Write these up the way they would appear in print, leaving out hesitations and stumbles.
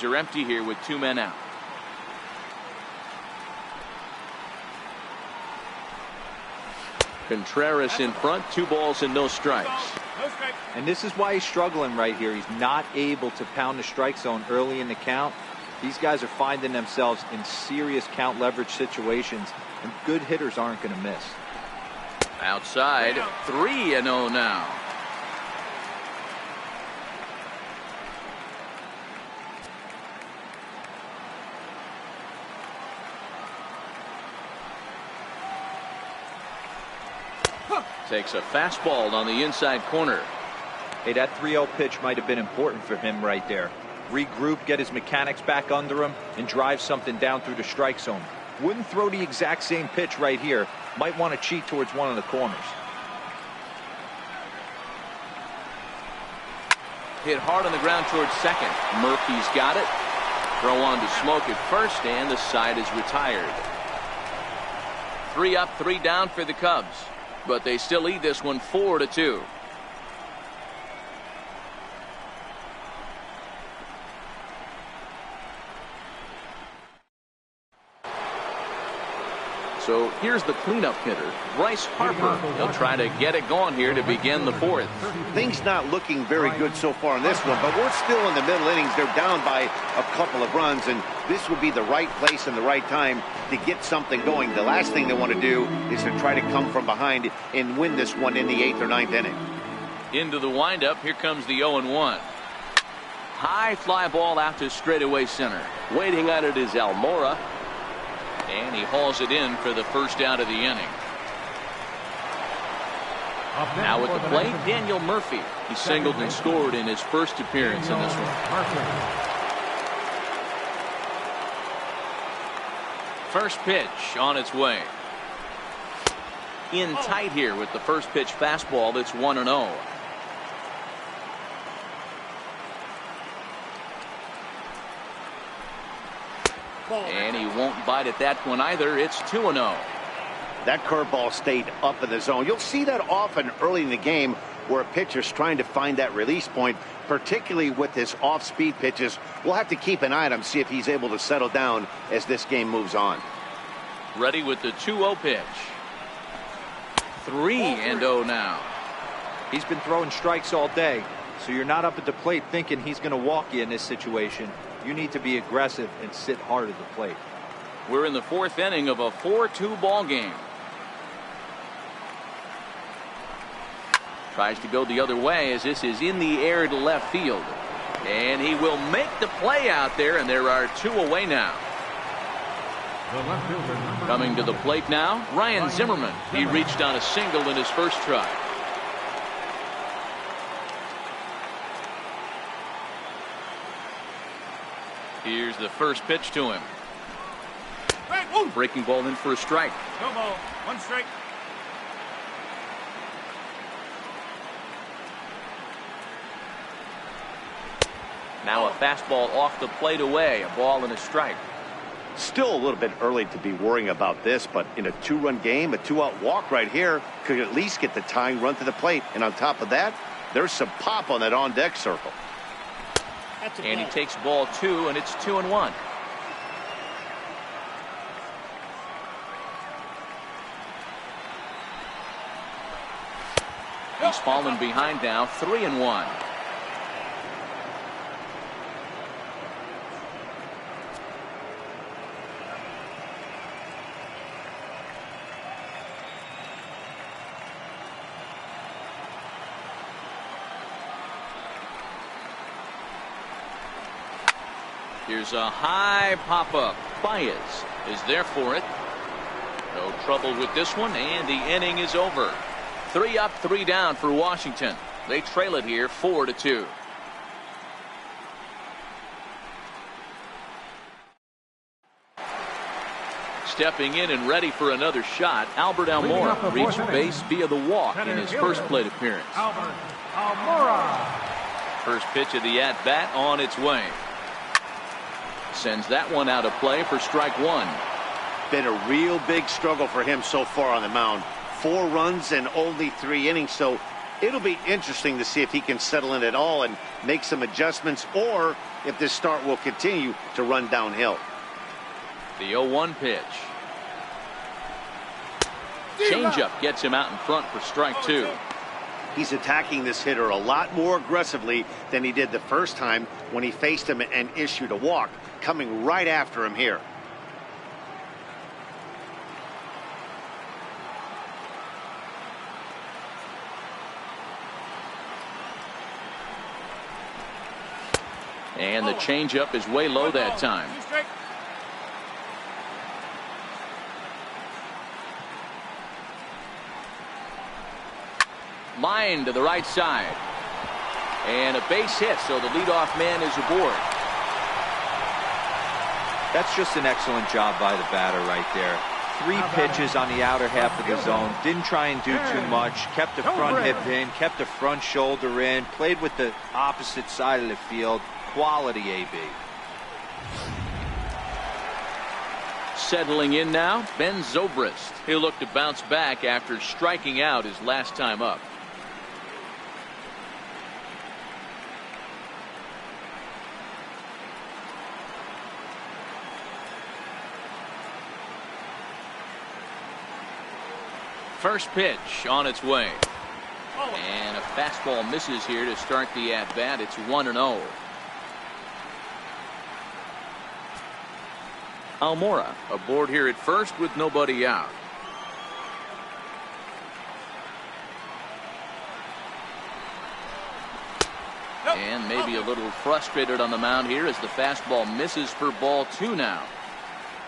bases are empty here with 2 men out. Contreras in front, 2 balls and no strikes. And this is why he's struggling right here. He's not able to pound the strike zone early in the count. These guys are finding themselves in serious count leverage situations, and good hitters aren't going to miss. Outside, 3-0 now. Takes a fastball on the inside corner. Hey, that 3-0 pitch might have been important for him right there. Regroup, get his mechanics back under him, and drive something down through the strike zone. Wouldn't throw the exact same pitch right here. Might want to cheat towards one of the corners. Hit hard on the ground towards second. Murphy's got it. Throw on to Smoke at first, and the side is retired. 3 up, 3 down for the Cubs. But they still lead this one 4-2. So here's the cleanup hitter, Bryce Harper. He'll try to get it going here to begin the 4th. Things not looking very good so far in this one, but we're still in the middle innings. They're down by a couple of runs, and this would be the right place and the right time to get something going. The last thing they want to do is to try to come from behind and win this one in the 8th or 9th inning. Into the windup, here comes the 0-1. High fly ball out to straightaway center. Waiting on it is Almora. And he hauls it in for the first out of the inning. Now at the plate, Daniel Murphy. He singled and scored in his first appearance in this one. First pitch on its way. In tight here with the first pitch fastball. That's 1-0. And he won't bite at that one either. It's 2-0. That curveball stayed up in the zone. You'll see that often early in the game where a pitcher's trying to find that release point, particularly with his off-speed pitches. We'll have to keep an eye on him, see if he's able to settle down as this game moves on. Ready with the 2-0 pitch. 3-0 now. He's been throwing strikes all day, so you're not up at the plate thinking he's going to walk you in this situation. You need to be aggressive and sit hard at the plate. We're in the 4th inning of a 4-2 ball game. Tries to go the other way as this is in the air to left field. And he will make the play out there, and there are 2 away now. Coming to the plate now, Ryan Zimmerman. He reached on a single in his first try. Here's the first pitch to him. Breaking ball in for a strike. No ball, 1 strike. Now a fastball off the plate away. A ball and a strike. Still a little bit early to be worrying about this, but in a 2-run game, a 2-out walk right here could at least get the tying run to the plate. And on top of that, there's some pop on that on-deck circle. And he takes ball 2, and it's 2-1. He's fallen behind now, 3-1. Here's a high pop-up. Baez is there for it. No trouble with this one, and the inning is over. 3 up, 3 down for Washington. They trail it here 4-2. Stepping in and ready for another shot, Albert Almora reached base via the walk in his first plate appearance. Albert Almora. First pitch of the at-bat on its way. Sends that one out of play for strike 1. Been a real big struggle for him so far on the mound. 4 runs and only 3 innings, so It'll be interesting to see if he can settle in at all and make some adjustments, or if this start will continue to run downhill. The 0-1 pitch. Changeup gets him out in front for strike 2. He's attacking this hitter a lot more aggressively than he did the first time when he faced him and issued a walk, coming right after him here. And the changeup is way low that time. Line to the right side. And a base hit, so the leadoff man is aboard. That's just an excellent job by the batter right there. 3 pitches on the outer half of the zone. Didn't try and do too much. Kept the front hip in. Kept the front shoulder in. Played with the opposite side of the field. Quality AB. Settling in now, Ben Zobrist. He'll look to bounce back after striking out his last time up. First pitch on its way. And a fastball misses here to start the at-bat. It's 1-0. Almora aboard here at first with nobody out. And maybe a little frustrated on the mound here as the fastball misses for ball 2 now.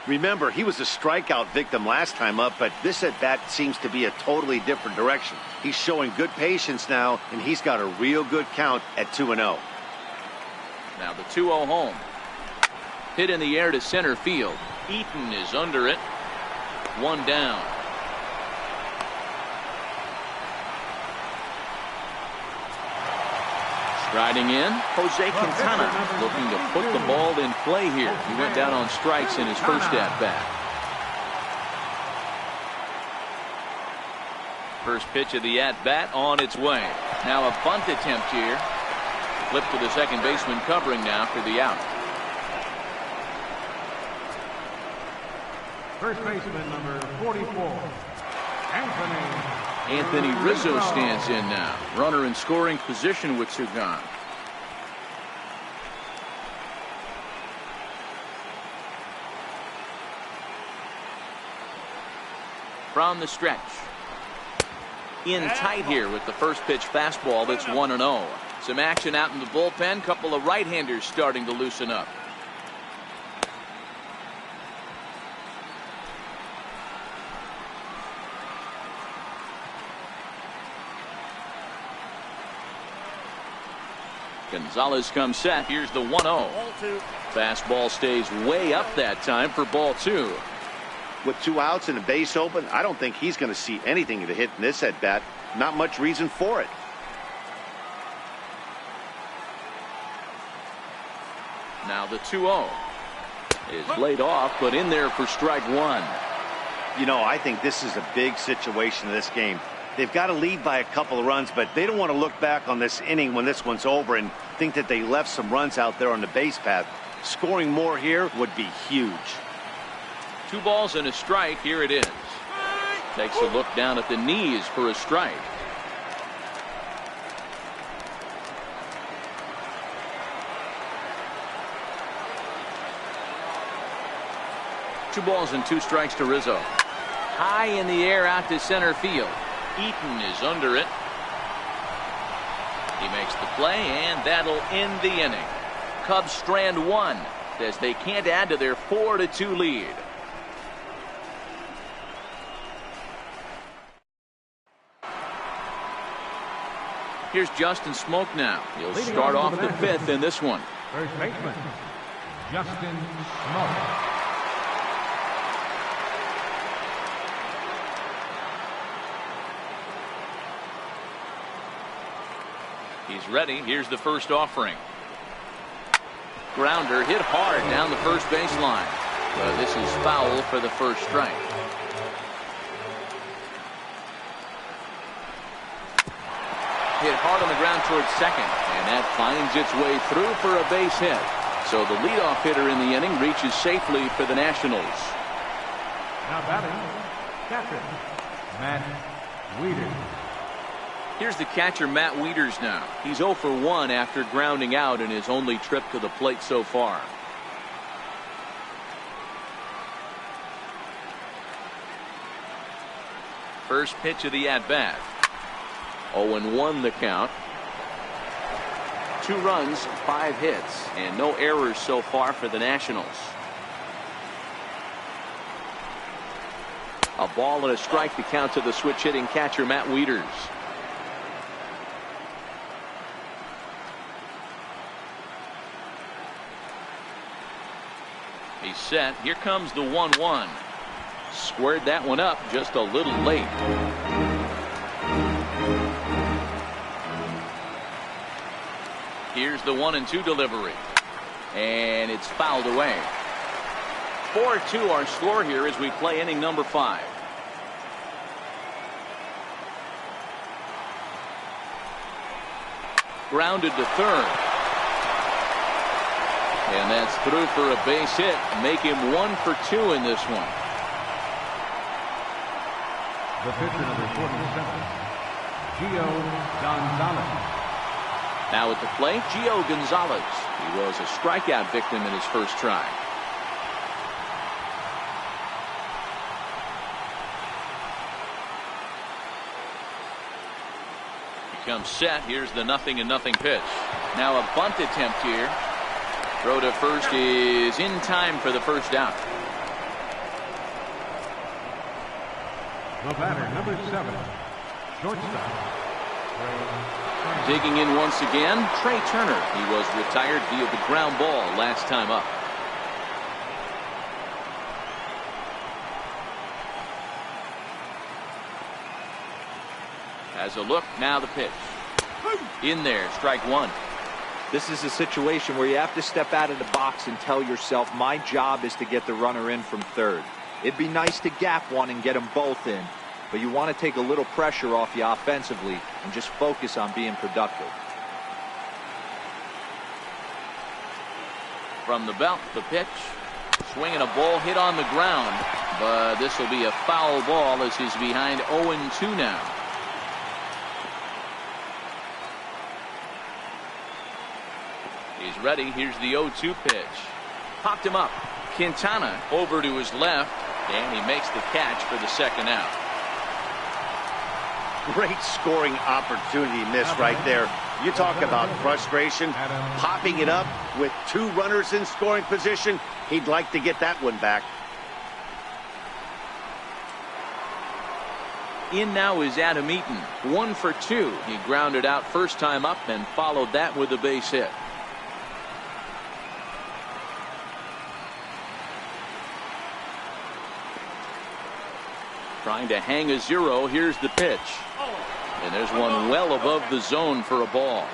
Remember, he was a strikeout victim last time up, but this at-bat seems to be a totally different direction. He's showing good patience now, and he's got a real good count at 2-0. Now the 2-0 home. Hit in the air to center field. Eaton is under it. 1 down. Striding in, Jose Quintana looking to put the ball in play here. He went down on strikes in his first at-bat. First pitch of the at-bat on its way. Now a bunt attempt here. Flip to the second baseman covering now for the out. First baseman number 44, Anthony Rizzo stands in now. Runner in scoring position with 2 gone. From the stretch. In tight here with the first pitch fastball. That's 1-0. Some action out in the bullpen. Couple of right-handers starting to loosen up. Gonzalez comes set. Here's the 1-0. Fastball stays way up that time for ball 2. With 2 outs and a base open, I don't think he's going to see anything to hit in this at bat. Not much reason for it. Now the 2-0 is laid off, but in there for strike 1. You know, I think this is a big situation in this game. They've got to lead by a couple of runs, but they don't want to look back on this inning when this one's over and think that they left some runs out there on the base path. Scoring more here would be huge. 2 balls and a strike. Here it is. Takes a look down at the knees for a strike. Two balls and 2 strikes to Rizzo. High in the air out to center field. Eaton is under it. He makes the play, and that'll end the inning. Cubs strand 1 as they can't add to their 4-2 lead. Here's Justin Smoak now. He'll start off the 5th in this one. First baseman, Justin Smoak. He's ready. Here's the first offering. Grounder hit hard down the first baseline. But this is foul for the first strike. hit hard on the ground towards second, and that finds its way through for a base hit. So the leadoff hitter in the inning reaches safely for the Nationals. Now batting, catcher, Matt Wieters. Here's the catcher, Matt Wieters now. He's 0 for 1 after grounding out in his only trip to the plate so far. First pitch of the at-bat. 0-1 the count. 2 runs, 5 hits, and no errors so far for the Nationals. A ball and a strike to count to the switch-hitting catcher, Matt Wieters. He's set. Here comes the 1-1. Squared that one up just a little late. Here's the 1-2 delivery. And it's fouled away. 4-2 our score here as we play inning number 5. Grounded to third. And that's through for a base hit. Make him 1 for 2 in this one. The pitcher, number 47, Gio Gonzalez. Now at the plate, Gio Gonzalez. He was a strikeout victim in his first try. He comes set. Here's the 0-0 pitch. Now a bunt attempt here. Throw to first is in time for the first out. The batter, number 7, shortstop, Digging in once again, Trey Turner. He was retired via the ground ball last time up. Has a look, now the pitch. In there, strike 1. This is a situation where you have to step out of the box and tell yourself, my job is to get the runner in from third. It'd be nice to gap one and get them both in, but you want to take a little pressure off you offensively and just focus on being productive. From the belt, the pitch. Swinging a ball hit on the ground, but this will be a foul ball as he's behind 0-2 now. He's ready. Here's the 0-2 pitch. Popped him up. Quintana over to his left, and he makes the catch for the second out. Great scoring opportunity missed right there. You talk about frustration, popping it up with 2 runners in scoring position. He'd like to get that one back. In now is Adam Eaton. 1 for 2. He grounded out first time up and followed that with a base hit. Trying to hang a 0. Here's the pitch. And there's one well above the zone for a ball.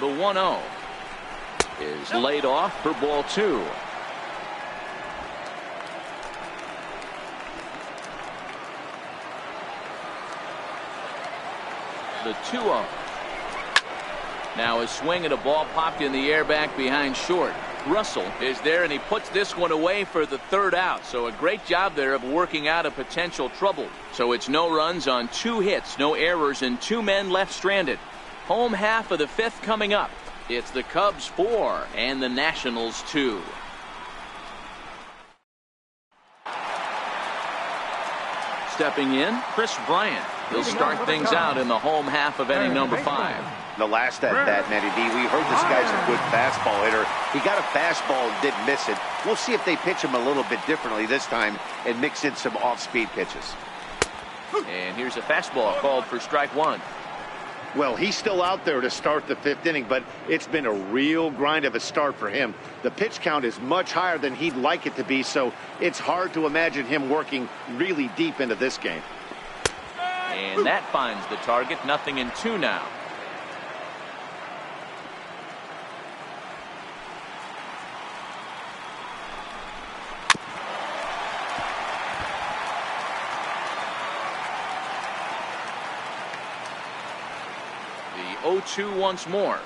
The 1-0 is laid off for ball 2. The 2-0. Now a swing and a ball popped in the air back behind short. Russell is there, and he puts this one away for the third out. So a great job there of working out a potential trouble. So it's no runs on 2 hits, no errors, and 2 men left stranded. Home half of the 5th coming up. It's the Cubs 4 and the Nationals 2. Stepping in, Chris Bryant. He'll start things out in the home half of inning number 5. The last at bat, Matty D, we heard this guy's a good fastball hitter. He got a fastball and didn't miss it. We'll see if they pitch him a little bit differently this time and mix in some off-speed pitches. And here's a fastball called for strike 1. Well, he's still out there to start the 5th inning, but it's been a real grind of a start for him. The pitch count is much higher than he'd like it to be, so it's hard to imagine him working really deep into this game. And that finds the target. 0-2 now. 0-2 once more.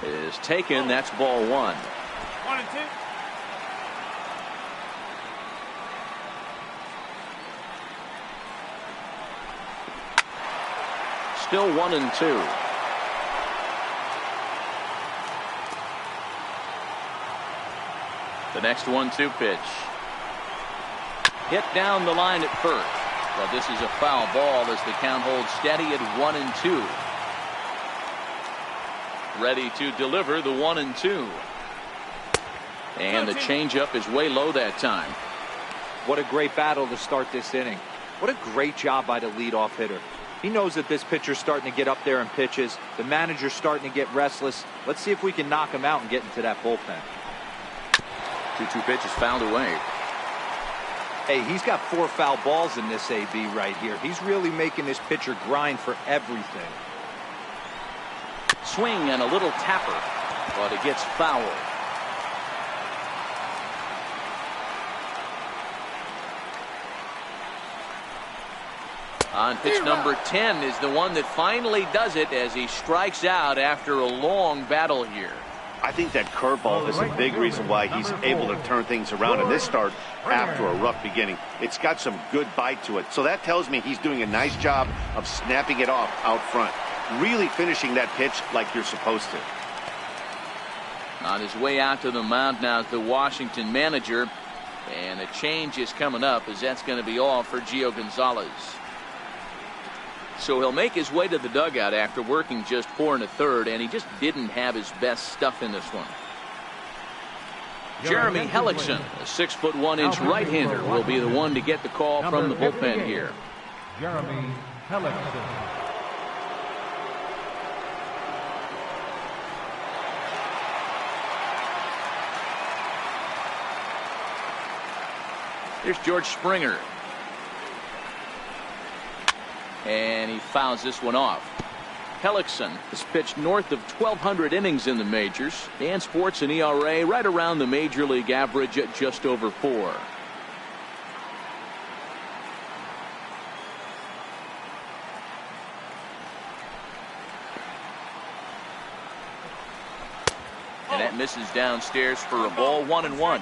Is taken. That's ball 1. 1-2. Still 1-2. The next 1-2 pitch. Hit down the line at first. But this is a foul ball as the count holds steady at 1-2. Ready to deliver the 1-2. And the changeup is way low that time. What a great battle to start this inning. What a great job by the leadoff hitter. He knows that this pitcher's starting to get up there in pitches. The manager's starting to get restless. Let's see if we can knock him out and get into that bullpen. 2-2 pitch is fouled away. Hey, he's got 4 foul balls in this AB right here. He's really making this pitcher grind for everything. Swing and a little tapper, but it gets fouled. On pitch number 10 is the one that finally does it as he strikes out after a long battle here. I think that curveball is a big reason why he's able to turn things around in this start after a rough beginning. It's got some good bite to it. So that tells me he's doing a nice job of snapping it off out front. Really finishing that pitch like you're supposed to. On his way out to the mound now is the Washington manager. And a change is coming up as that's going to be all for Gio Gonzalez. So he'll make his way to the dugout after working just 4 1/3, and he just didn't have his best stuff in this one. Jeremy Hellickson, a 6'1" right-hander, will be the one to get the call from the bullpen here. Jeremy Hellickson. Here's George Springer. And he fouls this one off. Hellickson has pitched north of 1,200 innings in the majors and sports an ERA right around the major league average at just over 4. And that misses downstairs for a ball, 1-1.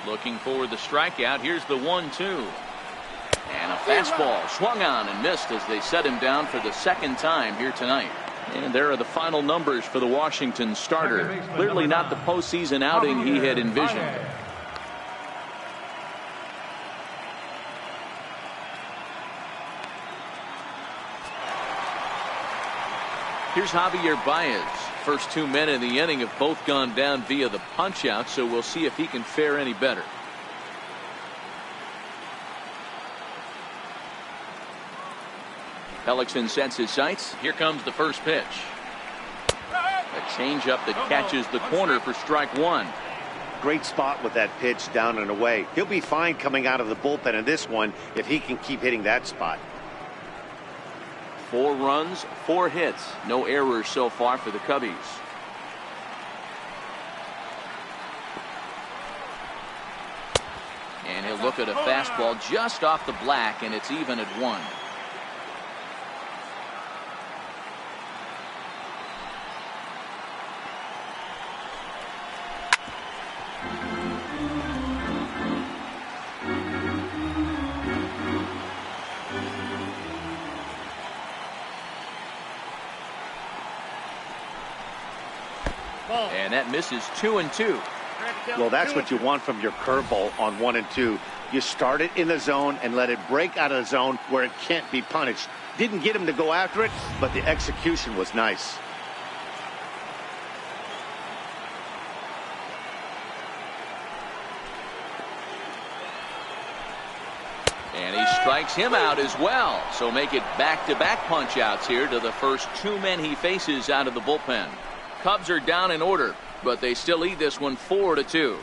Looking for the strikeout. Here's the 1-2. And a fastball swung on and missed as they set him down for the second time here tonight. And there are the final numbers for the Washington starter. Clearly not the postseason outing he had envisioned. Here's Javier Baez. First 2 men in the inning have both gone down via the punch out, so we'll see if he can fare any better. Hellickson sets his sights. Here comes the first pitch. A changeup that catches the corner for strike 1. Great spot with that pitch down and away. He'll be fine coming out of the bullpen in this one if he can keep hitting that spot. 4 runs, 4 hits. No errors so far for the Cubbies. And he'll look at a fastball just off the black, and it's even at 1. And that misses 2-2. Well, that's what you want from your curveball on 1 and 2. You start it in the zone and let it break out of the zone where it can't be punished. Didn't get him to go after it, but the execution was nice. And he strikes him out as well. So make it back-to-back punch outs here to the first 2 men he faces out of the bullpen. Cubs are down in order, but they still lead this one 4-2.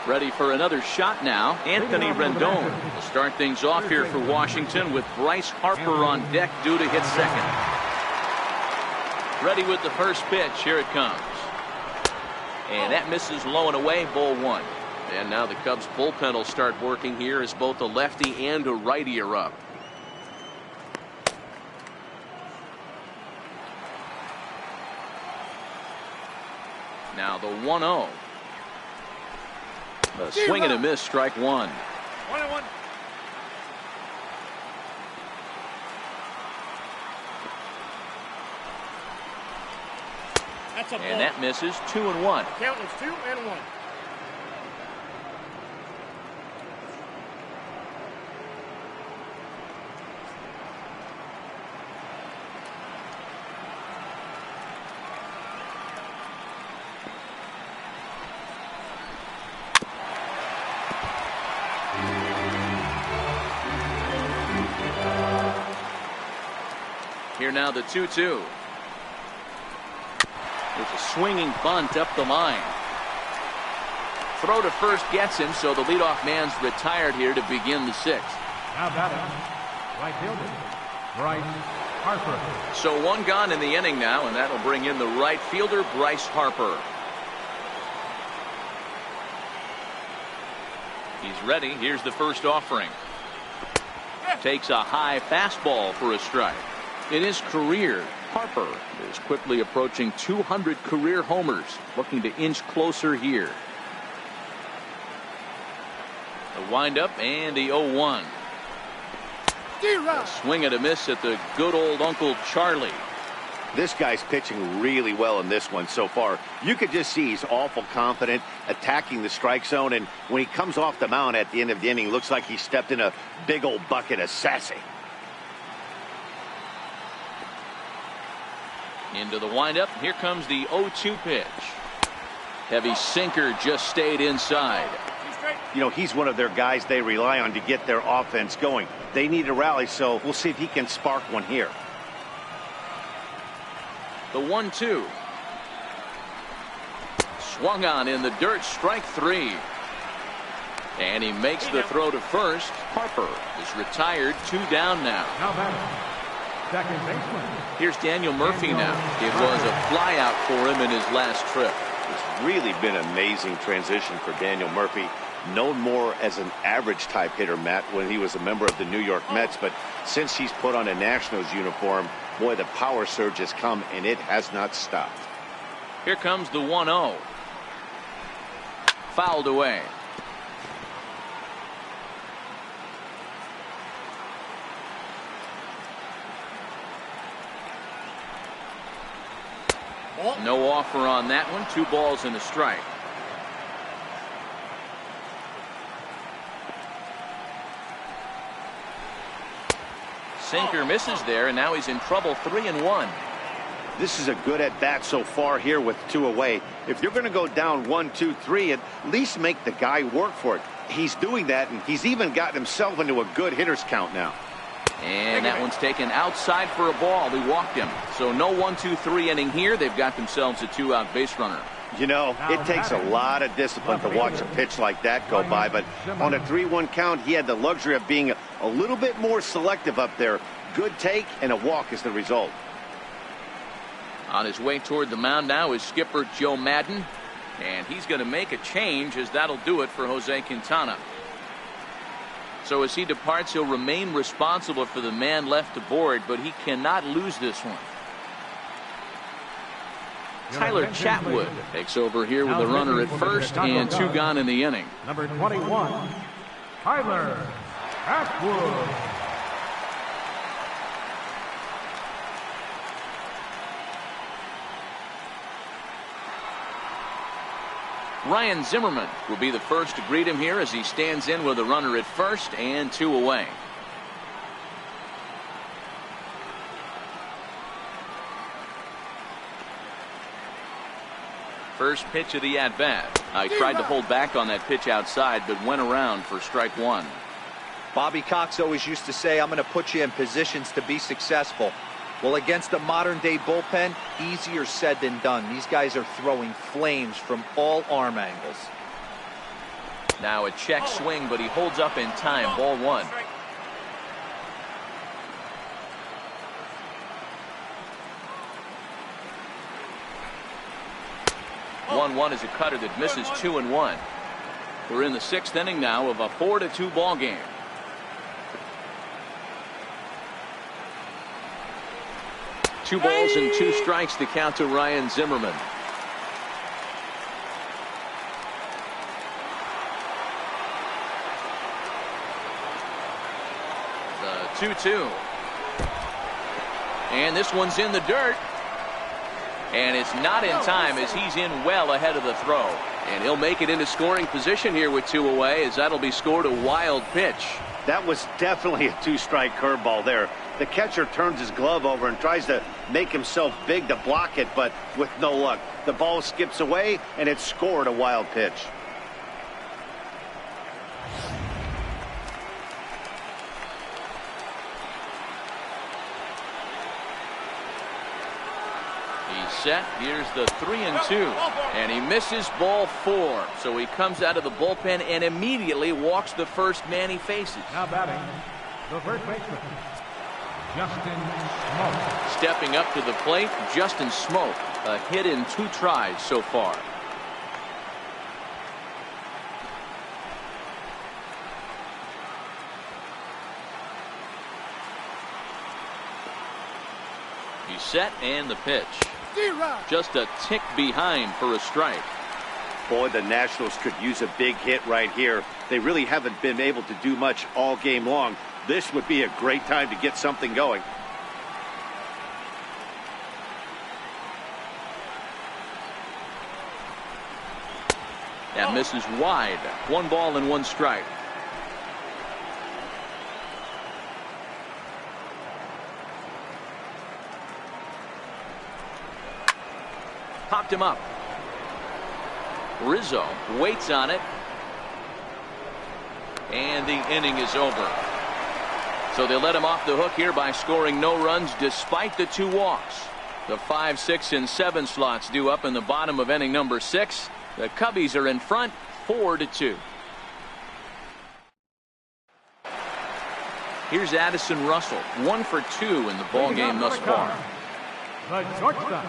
Ready for another shot now. Anthony Rendon will start things off here for Washington with Bryce Harper on deck due to hit second. Ready with the first pitch. Here it comes. And that misses low and away. Ball one. And now the Cubs bullpen will start working here as both a lefty and a righty are up. Now the 1-0. A swing and a miss, strike one. 1-1. That's a ball. And that misses. 2-1. Count is 2-1. Here now the 2-2. With a swinging bunt up the line. Throw to first gets him, so the leadoff man's retired here to begin the sixth. Now batting, right fielder, Bryce Harper. So one gone in the inning now, and that'll bring in the right fielder, Bryce Harper. He's ready. Here's the first offering. Takes a high fastball for a strike. In his career, Harper is quickly approaching 200 career homers, looking to inch closer here. The windup and the 0-1. A swing and a miss at the good old Uncle Charlie. This guy's pitching really well in this one so far. You could just see he's awful confident attacking the strike zone, and when he comes off the mound at the end of the inning, looks like he stepped in a big old bucket of sassy. Into the windup. Here comes the 0-2 pitch. Heavy sinker just stayed inside. You know, he's one of their guys they rely on to get their offense going. They need a rally, so we'll see if he can spark one here. The 1-2. Swung on in the dirt. Strike three. And he makes the throw to first. Harper is retired. 2 down now. Now batting, second baseman. Here's Daniel Murphy now. It was a flyout for him in his last trip. It's really been an amazing transition for Daniel Murphy, known more as an average type hitter, Matt, when he was a member of the New York Mets. But since he's put on a Nationals uniform, boy, the power surge has come, and it has not stopped. Here comes the 1-0. Fouled away. No offer on that one. 2 balls and a strike. Sinker misses there, and now he's in trouble. 3-1. This is a good at bat so far here with 2 away. If you're going to go down 1, 2, 3, at least make the guy work for it. He's doing that, and he's even gotten himself into a good hitter's count now. And that one's taken outside for a ball. He walked him. So no 1, 2, 3 inning here. They've got themselves a 2-out base runner. You know, it takes a lot of discipline to watch a pitch like that go by, but on a 3-1 count, he had the luxury of being a little bit more selective up there. Good take and a walk is the result. On his way toward the mound now is skipper Joe Madden, and he's going to make a change, as that'll do it for Jose Quintana. So as he departs, he'll remain responsible for the man left aboard, but he cannot lose this one. Tyler Chatwood takes over here with a runner at first and 2 gone in the inning. Number 21, Tyler Chatwood. Ryan Zimmerman will be the first to greet him here as he stands in with a runner at first and 2 away. First pitch of the at-bat. I tried to hold back on that pitch outside, but went around for strike 1. Bobby Cox always used to say, I'm going to put you in positions to be successful. Well, against a modern-day bullpen, easier said than done. These guys are throwing flames from all arm angles. Now a check swing, but he holds up in time. Ball one. One is a cutter that misses 2-1. We're in the 6th inning now of a 4-2 ball game. Two balls and 2 strikes to count to Ryan Zimmerman. The 2-2. And this one's in the dirt. And it's not in time as he's in well ahead of the throw. And he'll make it into scoring position here with 2 away, as that'll be scored a wild pitch. That was definitely a 2-strike curveball there. The catcher turns his glove over and tries to make himself big to block it, but with no luck. The ball skips away, and it's scored a wild pitch. Set. Here's the 3-2, and he misses ball 4. So he comes out of the bullpen and immediately walks the first man he faces. Now batting, the first baseman, Justin Smoke. Stepping up to the plate, Justin Smoke. A hit in 2 tries so far. He's set, and the pitch. Just a tick behind for a strike. Boy, the Nationals could use a big hit right here. They really haven't been able to do much all game long. This would be a great time to get something going. That misses wide. 1 ball and 1 strike. Popped him up. Rizzo waits on it. And the inning is over. So they let him off the hook here by scoring no runs despite the 2 walks. The 5, 6, and 7 slots due up in the bottom of inning number 6. The Cubbies are in front 4-2. Here's Addison Russell, 1 for 2 in the ball game thus far. The shortstop,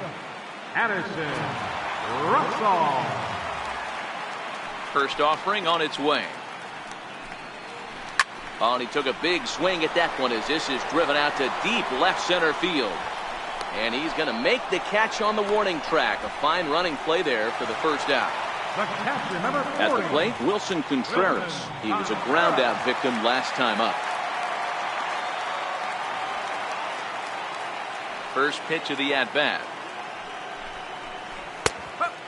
Addison Russell. First offering on its way. Oh, and he took a big swing at that one as this is driven out to deep left center field. And he's going to make the catch on the warning track. A fine running play there for the first out. The catcher, number 40. At the plate, Wilson Contreras. He was a ground out victim last time up. First pitch of the at-bat.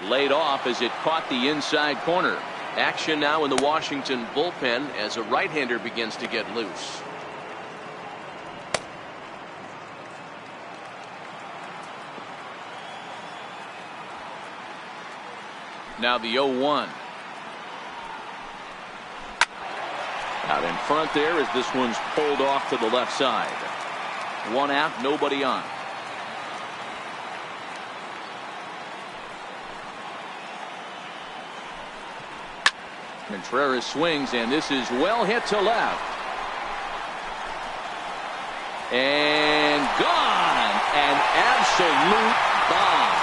Laid off as it caught the inside corner. Action now in the Washington bullpen as a right-hander begins to get loose. Now the 0-1. Out in front there as this one's pulled off to the left side. 1 out, nobody on. Contreras swings, and this is well hit to left. And gone. An absolute bomb.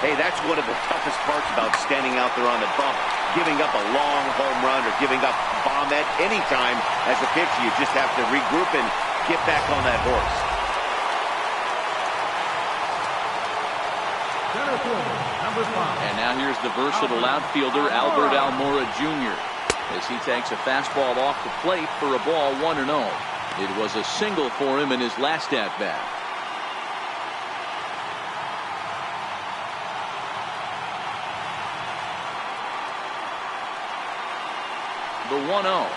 Hey, that's one of the toughest parts about standing out there on the bump. Giving up a long home run or giving up a bomb at any time as a pitcher. You just have to regroup and get back on that horse. Center fielder, number 5. And now here's the versatile outfielder Albert Almora Jr. as he takes a fastball off the plate for a ball 1-0. It was a single for him in his last at-bat. The 1-0.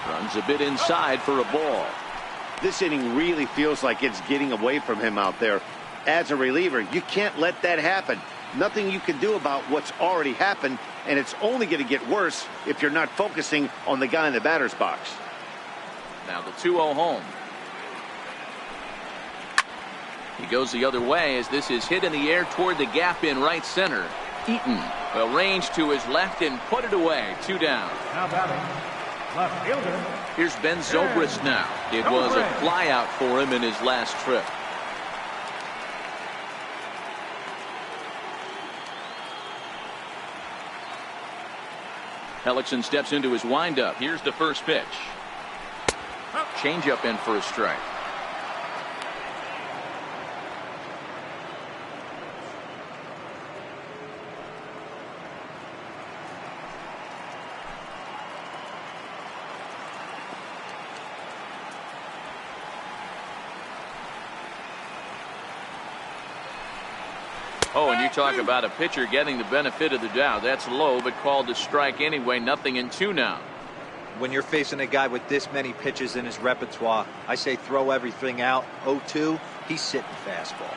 Runs a bit inside for a ball. This inning really feels like it's getting away from him out there. As a reliever, you can't let that happen. Nothing you can do about what's already happened, and it's only going to get worse if you're not focusing on the guy in the batter's box. Now the 2-0 home. He goes the other way as this is hit in the air toward the gap in right center. Eaton will range to his left and put it away. 2 down. Now batting, left fielder. Here's Ben Zobrist now. It was a flyout for him in his last trip. Hellickson steps into his windup. Here's the first pitch. Changeup in for a strike. Oh, and you talk about a pitcher getting the benefit of the doubt. That's low, but called a strike anyway. 0-2 now. When you're facing a guy with this many pitches in his repertoire, I say throw everything out. 0-2, he's sitting fastball.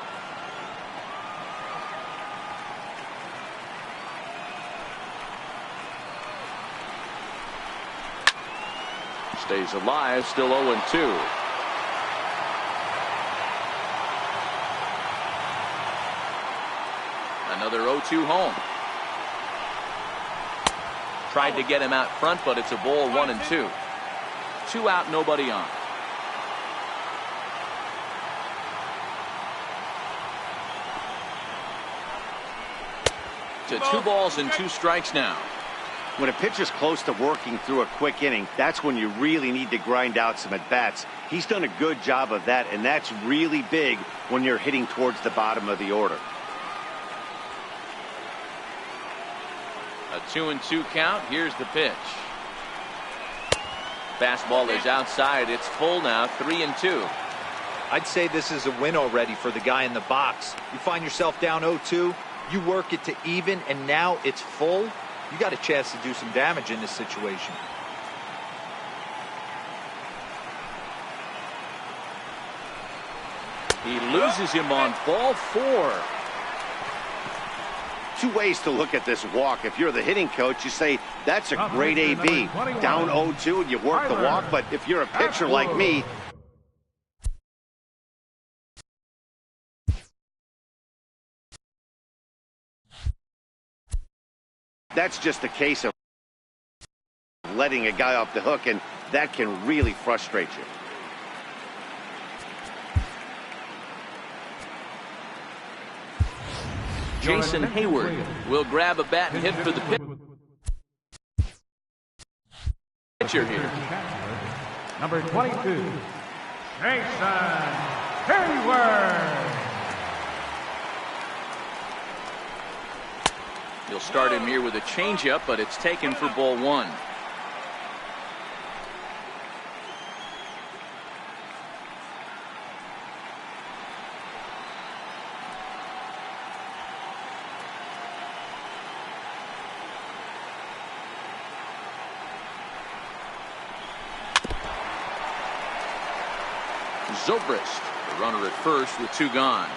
Stays alive, still 0-2. Another 0-2 home. Tried to get him out front, but it's a ball. 1-2. 2 out, nobody on. To 2 balls and 2 strikes now. When a pitcher's close to working through a quick inning, that's when you really need to grind out some at-bats. He's done a good job of that, and that's really big when you're hitting towards the bottom of the order. A 2-2 count. Here's the pitch. Fastball is outside. It's full now. 3-2. I'd say this is a win already for the guy in the box. You find yourself down 0-2, you work it to even, and now it's full. You got a chance to do some damage in this situation. He loses him on ball 4. 2 ways to look at this walk. If you're the hitting coach, you say that's a great AB. Down 0-2 and you work the walk. But if you're a pitcher like me, that's just a case of letting a guy off the hook, and that can really frustrate you. Jason Hayward will grab a bat and hit for the pitcher here. Number 22, Jason Hayward. He'll start him here with a changeup, but it's taken for ball 1. Zobrist, the runner at first with 2 gone.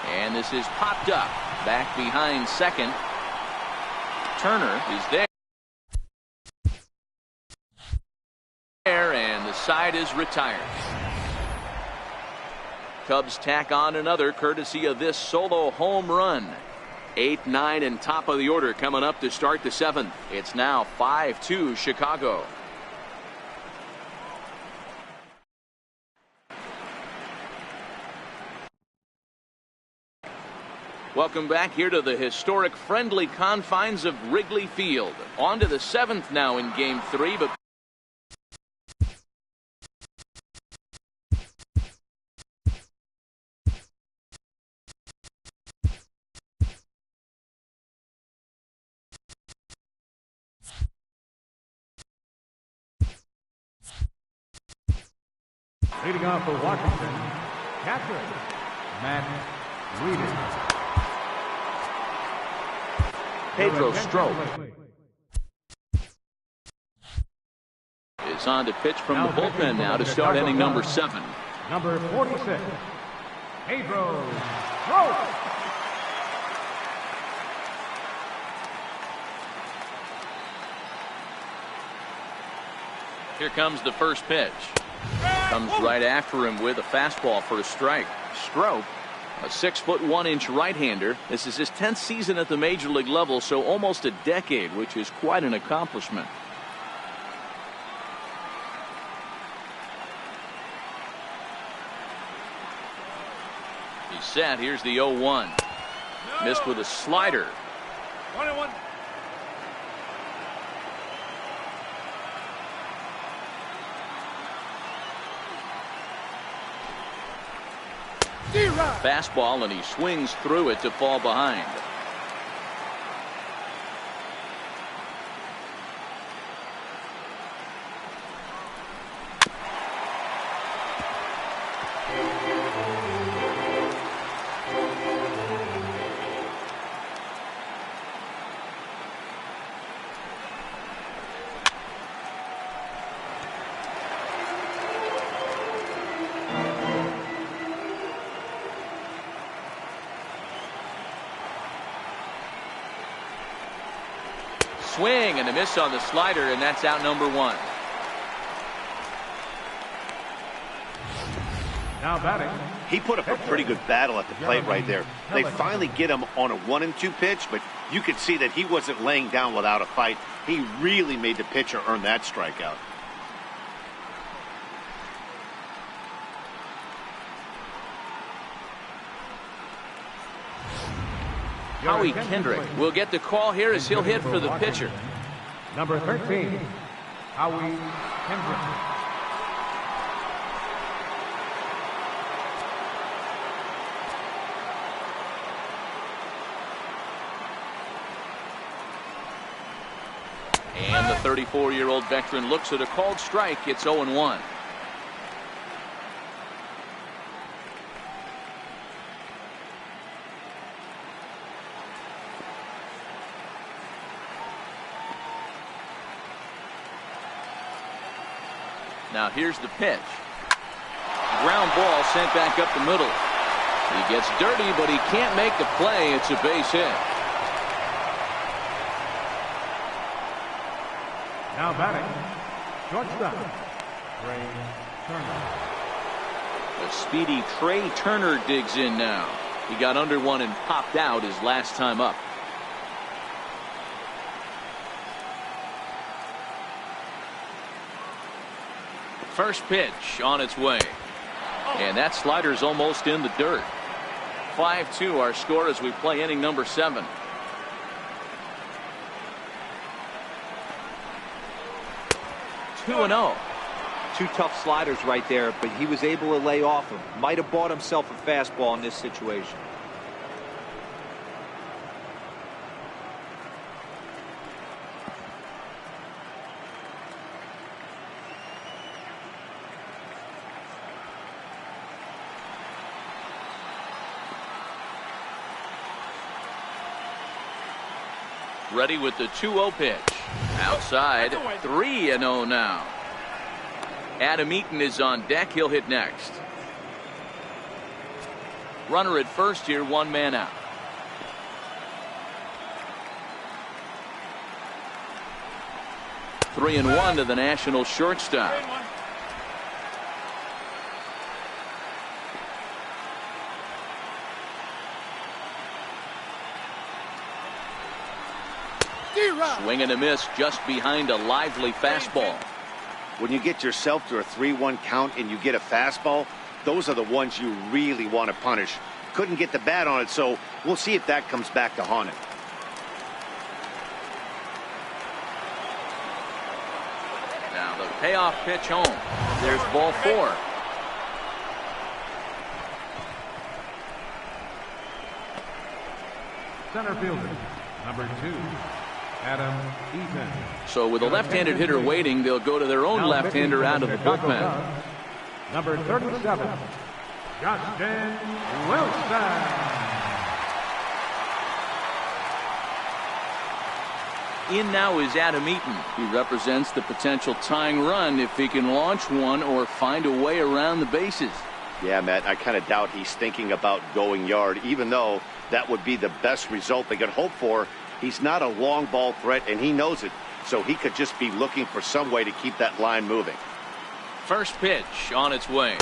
And this is popped up back behind second. Turner is there, and the side is retired. Cubs tack on another courtesy of this solo home run. 8, 9, and top of the order coming up to start the 7th. It's now 5-2 Chicago. Welcome back here to the historic friendly confines of Wrigley Field. On to the 7th now in Game 3, but leading off for Washington, catcher Matt Reeder. Pedro Strop is It's on to pitch from the bullpen now to start inning number 7. Number 46, Pedro Strop. Here comes the first pitch. Comes right after him with a fastball for a strike. Strop, a 6'1" right-hander. This is his 10th season at the major league level, so almost a decade, which is quite an accomplishment. He's set. Here's the 0-1. Missed with a slider. 1-1. Fastball, and he swings through it to fall behind. Swing and a miss on the slider, and that's out number 1. Now batting. He put up a pretty good battle at the plate right there. They finally get him on a 1-2 pitch, but you could see that he wasn't laying down without a fight. He really made the pitcher earn that strikeout. Howie Kendrick will get the call here as he'll hit for the pitcher. Number 13, Howie Kendrick. And the 34-year-old veteran looks at a called strike. It's 0-1. Now here's the pitch. Ground ball sent back up the middle. He gets dirty, but he can't make the play. It's a base hit. Now batting, shortstop, Trey Turner. The speedy Trey Turner digs in now. He got under one and popped out his last time up. First pitch on its way. And that slider's almost in the dirt. 5-2 our score as we play inning number 7. Two and 0. Two tough sliders right there, but he was able to lay off him. Might have bought himself a fastball in this situation. Ready with the 2-0 pitch. Outside, 3-0 now. Adam Eaton is on deck. He'll hit next. Runner at first here, 1 man out. Three and 1 to the National shortstop. Swing and a miss just behind a lively fastball. When you get yourself to a 3-1 count and you get a fastball, those are the ones you really want to punish. Couldn't get the bat on it, so we'll see if that comes back to haunt him. Now the payoff pitch home. There's ball 4. Center fielder, number 2. Adam Eaton. So with a left-handed hitter waiting, they'll go to their own left-hander out of the bullpen. Number 37, Justin Wilson. In now is Adam Eaton. He represents the potential tying run if he can launch one or find a way around the bases. Yeah, Matt, I kind of doubt he's thinking about going yard, even though that would be the best result they could hope for. He's not a long ball threat, and he knows it, so he could just be looking for some way to keep that line moving. First pitch on its way.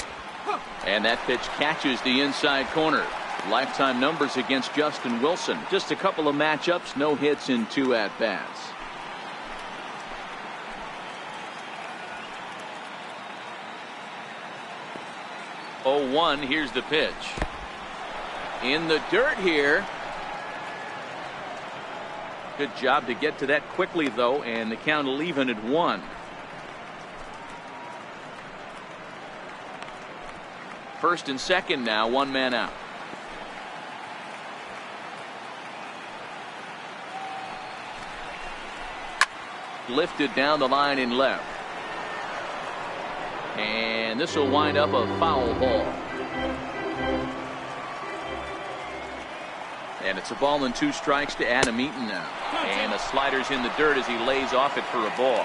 And that pitch catches the inside corner. Lifetime numbers against Justin Wilson. Just a couple of matchups, no hits in 2 at-bats. Oh, 1, here's the pitch. In the dirt here. Good job to get to that quickly, though, and the count will even at 1. First and second now, 1 man out. Lifted down the line in left. And this will wind up a foul ball. And it's a ball and 2 strikes to Adam Eaton now. And the slider's in the dirt as he lays off it for a ball.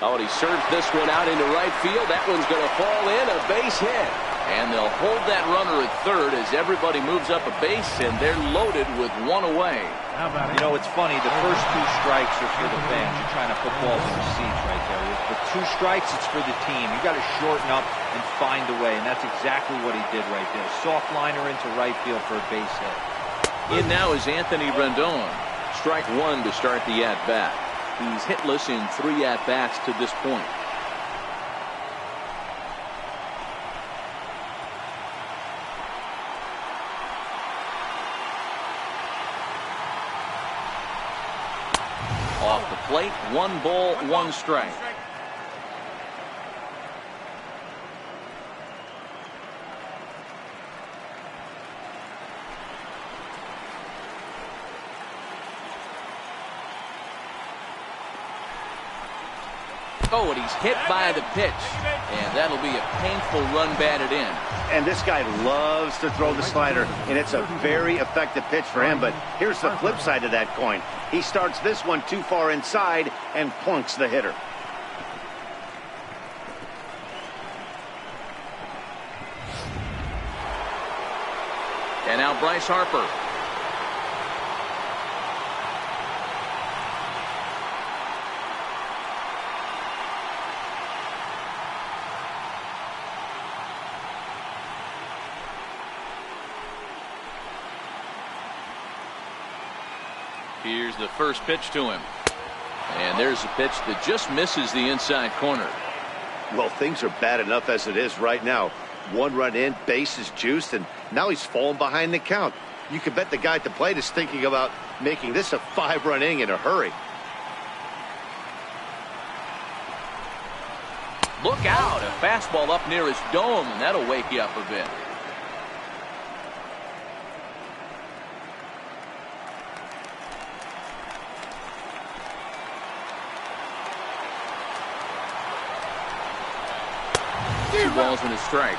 Oh, and he serves this one out into right field. That one's going to fall in, a base hit. And they'll hold that runner at third as everybody moves up a base, and they're loaded with 1 away. How about it? You know, it's funny. The first 2 strikes are for the fans. You're trying to put balls in the seats right there. With 2 strikes, it's for the team. You got to shorten up and find a way, and that's exactly what he did right there. Soft liner into right field for a base hit. In now is Anthony Rendon. Strike 1 to start the at-bat. He's hitless in 3 at-bats to this point. Off the plate, 1 ball, 1 strike. Oh, and he's hit by the pitch, and that'll be a painful run batted in. And this guy loves to throw the slider, and it's a very effective pitch for him. But here's the flip side of that coin. He starts this one too far inside and plunks the hitter. And now Bryce Harper. Here's the first pitch to him. And there's a pitch that just misses the inside corner. Well, things are bad enough as it is right now. 1 run in, base is juiced, and now he's falling behind the count. You can bet the guy at the plate is thinking about making this a 5-run inning in a hurry. Look out, a fastball up near his dome, and that'll wake you up a bit. Two balls and a strike.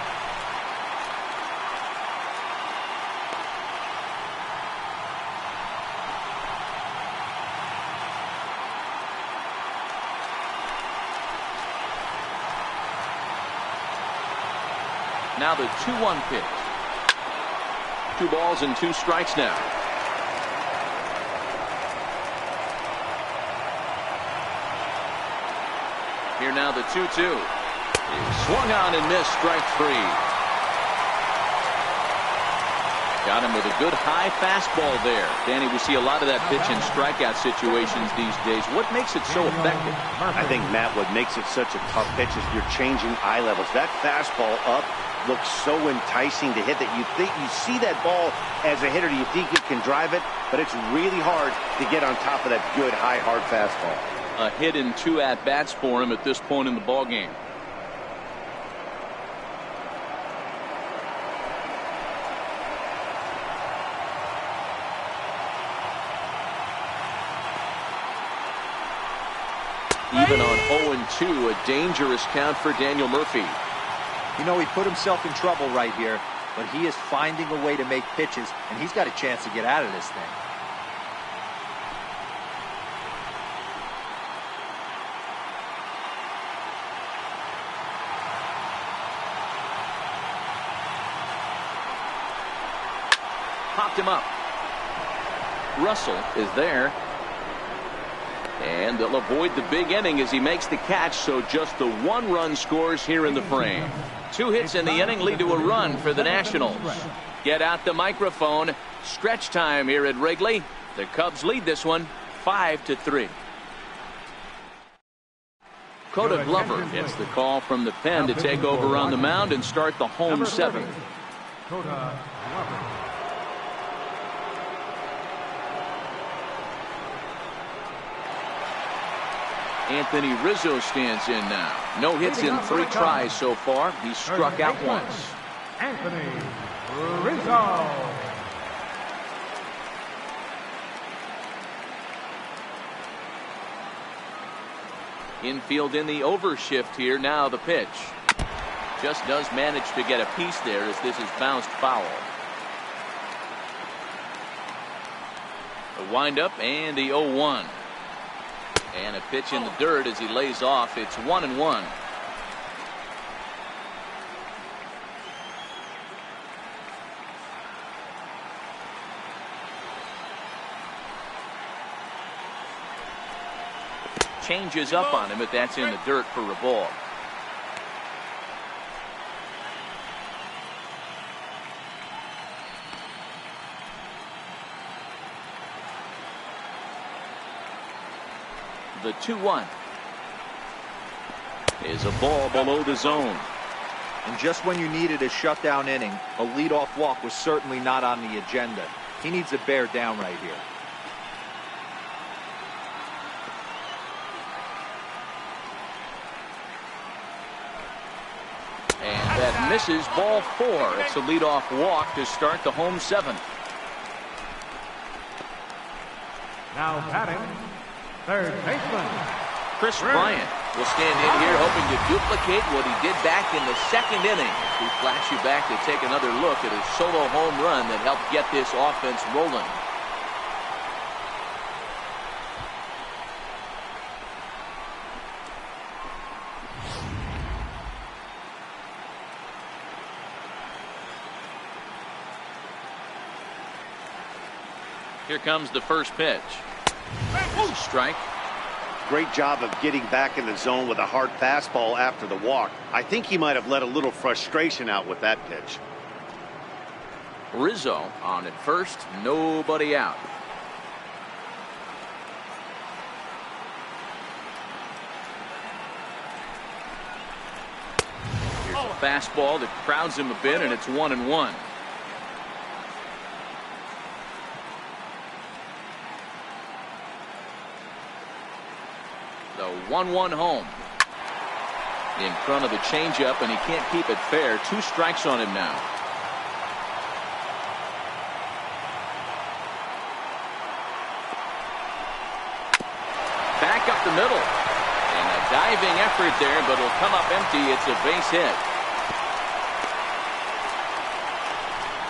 Now the 2-1 pitch. 2 balls and 2 strikes now. Here now the 2-2. Swung on and missed, strike 3. Got him with a good high fastball there. Danny, we see a lot of that pitch in strikeout situations these days. What makes it so effective? I think, Matt, what makes it such a tough pitch is you're changing eye levels. That fastball up looks so enticing to hit that you think you see that ball as a hitter. You think you can drive it, but it's really hard to get on top of that good high hard fastball. A hit in 2 at-bats for him at this point in the ball game. Even on 0-2, a dangerous count for Daniel Murphy. You know, he put himself in trouble right here. but he is finding a way to make pitches, and he's got a chance to get out of this thing. Popped him up. Russell is there. And they'll avoid the big inning as he makes the catch, so just the 1 run scores here in the frame. 2 hits in the inning lead to a run for the Nationals. Get out the microphone. Stretch time here at Wrigley. The Cubs lead this one 5-3. Coda Glover gets the call from the pen to take over on the mound and start the home 7th. Coda Glover. Anthony Rizzo stands in now. No hits in 3 tries so far. He's struck out once. Anthony Rizzo. Infield in the overshift here. Now the pitch. Just does manage to get a piece there as this is bounced foul. The windup and the 0-1. And a pitch in the dirt as he lays off. It's 1-1. Changes up on him, but that's in the dirt for a ball. The 2-1 is a ball below the zone. And just when you needed a shutdown inning, a leadoff walk was certainly not on the agenda. He needs to bear down right here. And that misses, ball 4. It's a leadoff walk to start the home 7th. Now batting, third baseman Chris Bryant will stand in here hoping to duplicate what he did back in the 2nd inning. We flash you back to take another look at a solo home run that helped get this offense rolling. Here comes the first pitch. It's a strike. Great job of getting back in the zone with a hard fastball after the walk. I think he might have let a little frustration out with that pitch. Rizzo on at first, nobody out. Here's a fastball that crowds him a bit, and it's 1-1. The 1-1 home. In front of the changeup, and he can't keep it fair. 2 strikes on him now. Back up the middle. And a diving effort there, but it'll come up empty. It's a base hit.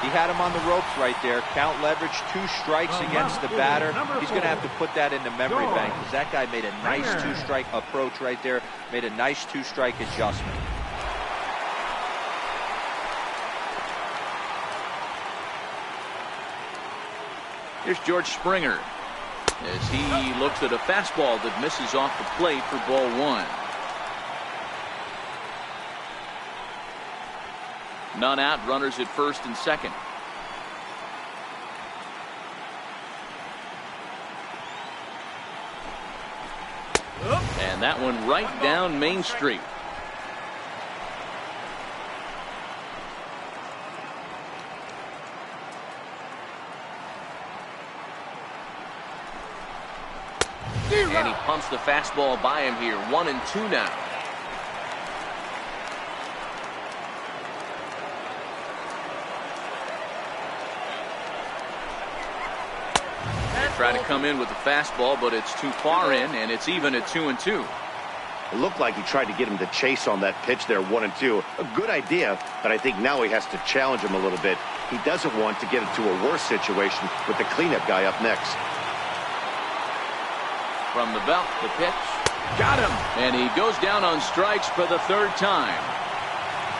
He had him on the ropes right there. Count leverage, 2 strikes against the batter. He's going to have to put that in the memory bank because that guy made a nice 2-strike approach right there. Made a nice 2-strike adjustment. Here's George Springer as he looks at a fastball that misses off the plate for ball 1. None out, runners at first and second. And that one right down Main Street. And he pumps the fastball by him here. 1-2 now. Try to come in with the fastball, but it's too far in, and it's even at 2-2. It looked like he tried to get him to chase on that pitch there, 1-2. A good idea, but I think now he has to challenge him a little bit. He doesn't want to get into a worse situation with the cleanup guy up next. From the belt, the pitch. Got him. And he goes down on strikes for the third time.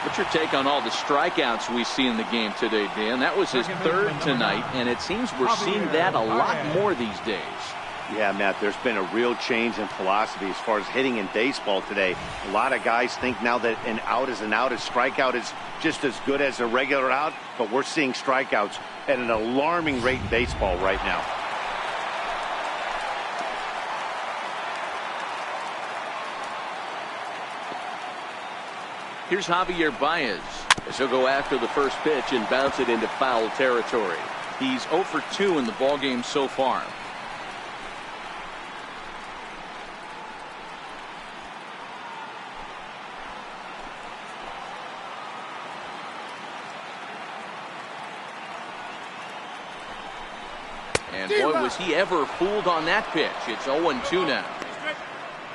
What's your take on all the strikeouts we see in the game today, Dan? That was his third tonight, and it seems we're seeing that a lot more these days. Yeah, Matt, there's been a real change in philosophy as far as hitting in baseball today. A lot of guys think now that an out is an out, a strikeout is just as good as a regular out, but we're seeing strikeouts at an alarming rate in baseball right now. Here's Javier Baez as he'll go after the first pitch and bounce it into foul territory. He's 0 for 2 in the ballgame so far. And boy, was he ever fooled on that pitch. It's 0-2 now.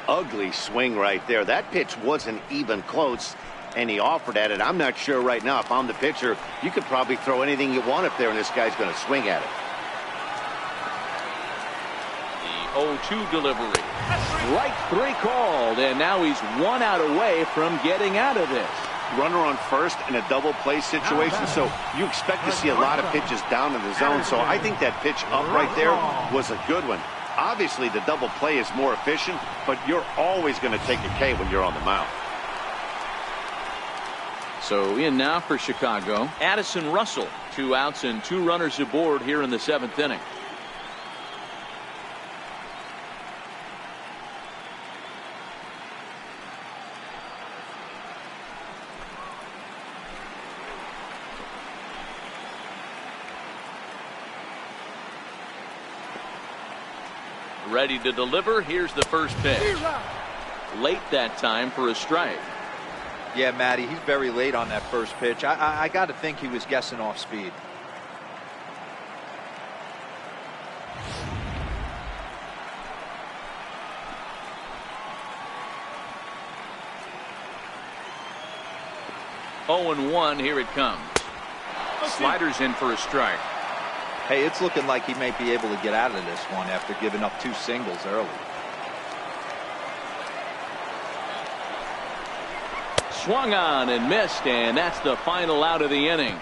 Ugly swing right there. That pitch wasn't even close, and he offered at it. I'm not sure right now if I'm the pitcher. You could probably throw anything you want up there, and this guy's going to swing at it. The 0-2 delivery. Strike 3 called, and now he's 1 out away from getting out of this. Runner on first in a double play situation, so you expect to see a lot of pitches down in the zone. So I think that pitch up right there was a good one. Obviously, the double play is more efficient, but you're always going to take a K when you're on the mound. So in now for Chicago, Addison Russell. 2 outs and 2 runners aboard here in the 7th inning. Ready to deliver. Here's the first pitch. Late that time for a strike. Yeah, Matty, he's very late on that first pitch. I got to think he was guessing off speed. Oh, and 1. Here it comes. Sliders in for a strike. Hey, it's looking like he may be able to get out of this one after giving up 2 singles early. Swung on and missed, and that's the final out of the inning.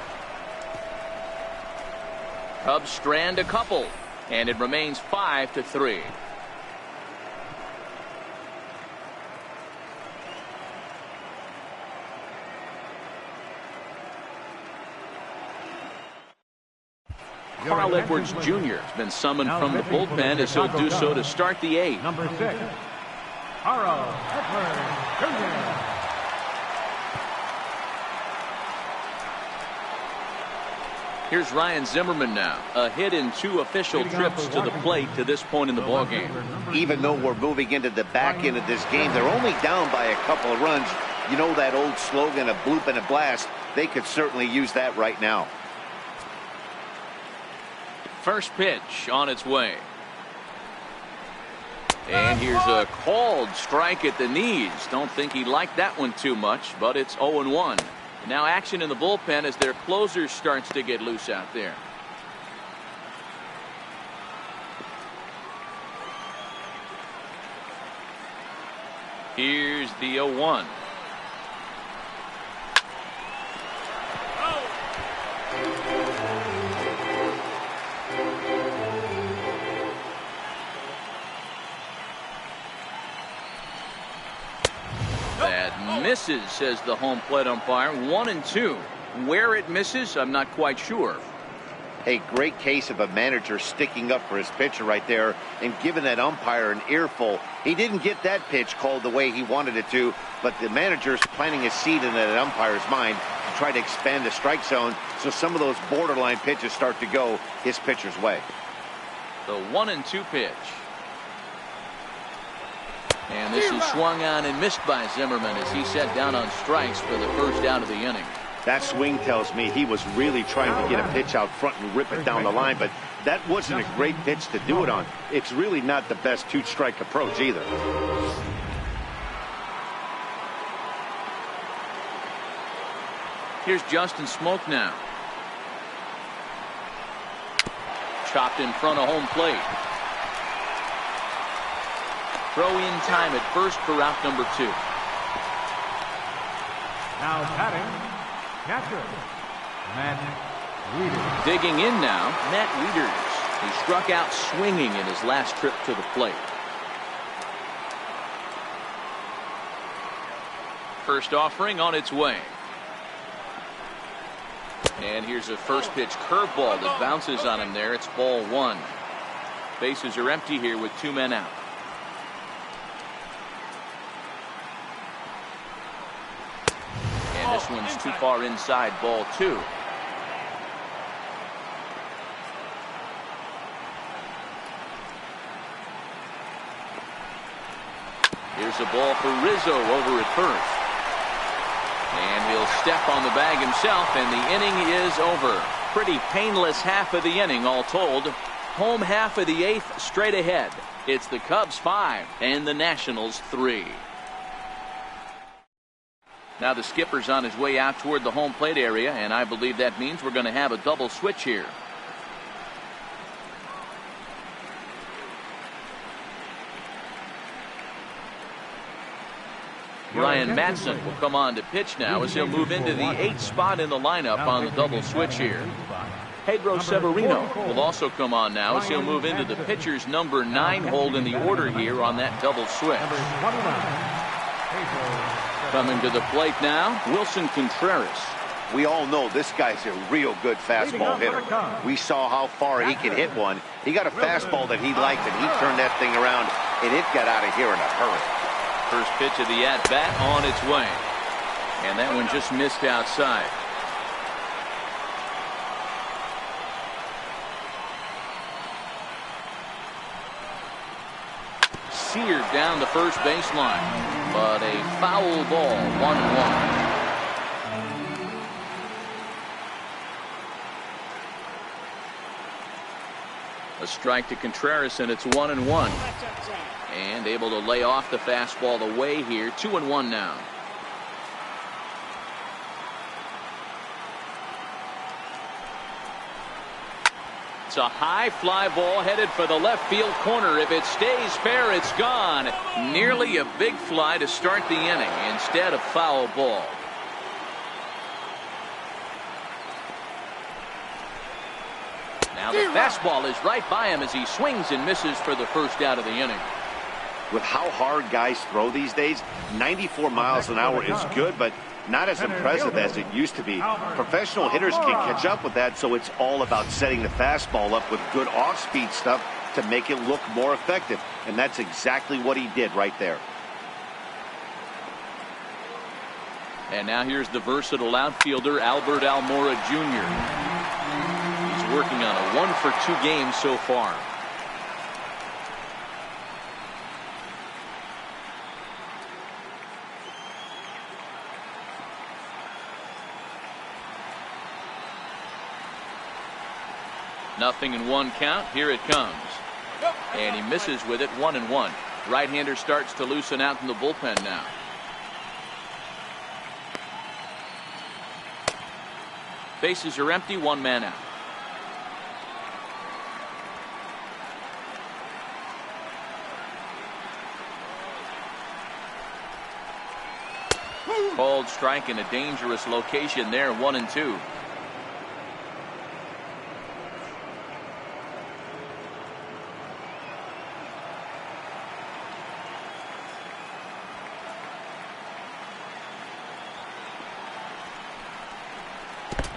Cubs strand a couple, and it remains 5-3. Carl Edwards Jr. has been summoned from the bullpen as he'll do so to start the 8th. Number 6, Carl Edwards Jr. Here's Ryan Zimmerman now. A hit in 2 official trips to the plate to this point in the ballgame. Even though we're moving into the back end of this game, they're only down by a couple of runs. You know that old slogan, a bloop and a blast. They could certainly use that right now. First pitch on its way. And here's a called strike at the knees. Don't think he liked that one too much, but it's 0-1. Now action in the bullpen as their closer starts to get loose out there. Here's the 0-1. Misses, says the home plate umpire. 1-2. Where it misses, I'm not quite sure. A great case of a manager sticking up for his pitcher right there and giving that umpire an earful. He didn't get that pitch called the way he wanted it to, but the manager's planting a seed in that umpire's mind to try to expand the strike zone so some of those borderline pitches start to go his pitcher's way. The 1-2 pitch. And this is swung on and missed by Zimmerman as he set down on strikes for the first out of the inning. That swing tells me he was really trying to get a pitch out front and rip it down the line, but that wasn't a great pitch to do it on. It's really not the best 2-strike approach either. Here's Justin Smoke now. Chopped in front of home plate. Throw in time at first for out number 2. Now batting, catcher, Matt Wieters. Digging in now, Matt Wieters. He struck out swinging in his last trip to the plate. First offering on its way. And here's a first pitch curveball that bounces on him there. It's ball 1. Bases are empty here with 2 men out. And this one's too far inside, ball 2. Here's a ball for Rizzo over at first. And he'll step on the bag himself, and the inning is over. Pretty painless half of the inning, all told. Home half of the 8th straight ahead. It's the Cubs 5 and the Nationals 3. Now the skipper's on his way out toward the home plate area, and I believe that means we're going to have a double switch here. Ryan Madsen will come on to pitch now as he'll move into the 8th spot in the lineup on the double switch here. Pedro Severino will also come on now as he'll move into the pitcher's number 9 hold in the order here on that double switch. Coming to the plate now, Wilson Contreras. We all know this guy's a real good fastball hitter. We saw how far he could hit one. He got a fastball that he liked, and he turned that thing around, and it got out of here in a hurry. First pitch of the at-bat on its way. And that one just missed outside. Seared down the first baseline. But a foul ball, 1-1. A strike to Contreras, and it's 1-1. And able to lay off the fastball away here. 2-1 now. It's a high fly ball headed for the left field corner. If it stays fair, it's gone. Nearly a big fly to start the inning. Instead, a foul ball. Now the fastball is right by him as he swings and misses for the first out of the inning. With how hard guys throw these days, 94 miles an hour is good, but not as impressive as it used to be. Professional hitters can catch up with that, so it's all about setting the fastball up with good off-speed stuff to make it look more effective. And that's exactly what he did right there. And now here's the versatile outfielder, Albert Almora Jr. He's working on a 1-for-2 game so far. Nothing in 1 count. Here it comes. And he misses with it. 1-1. Right-hander starts to loosen out in the bullpen now. Bases are empty. 1 man out. Called strike in a dangerous location there. 1-2.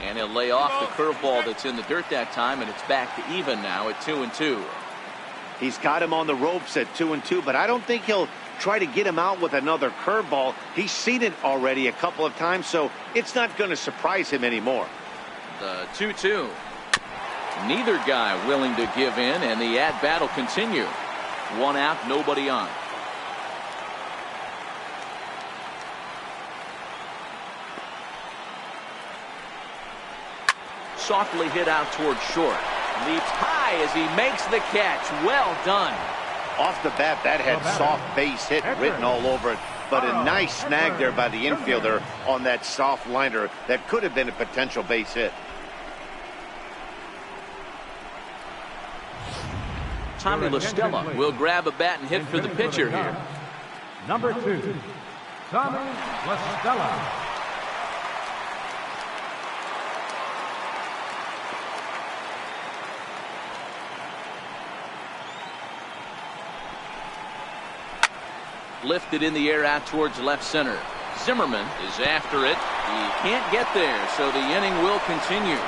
And he'll lay off the curveball that's in the dirt that time, and it's back to even now at 2-2. He's got him on the ropes at 2-2, but I don't think he'll try to get him out with another curveball. He's seen it already a couple of times, so it's not going to surprise him anymore. The 2-2. Neither guy willing to give in, and the at-bat will continue. 1 out, nobody on. Softly hit out toward short. Leaps high as he makes the catch. Well done. Off the bat, that had soft base hit written all over it. but a nice snag there by the infielder on that soft liner that could have been a potential base hit. Tommy La Stella will grab a bat and hit for the pitcher here. Number 2, Tommy La Stella. Lifted in the air out towards left center. Zimmerman is after it. He can't get there, so the inning will continue.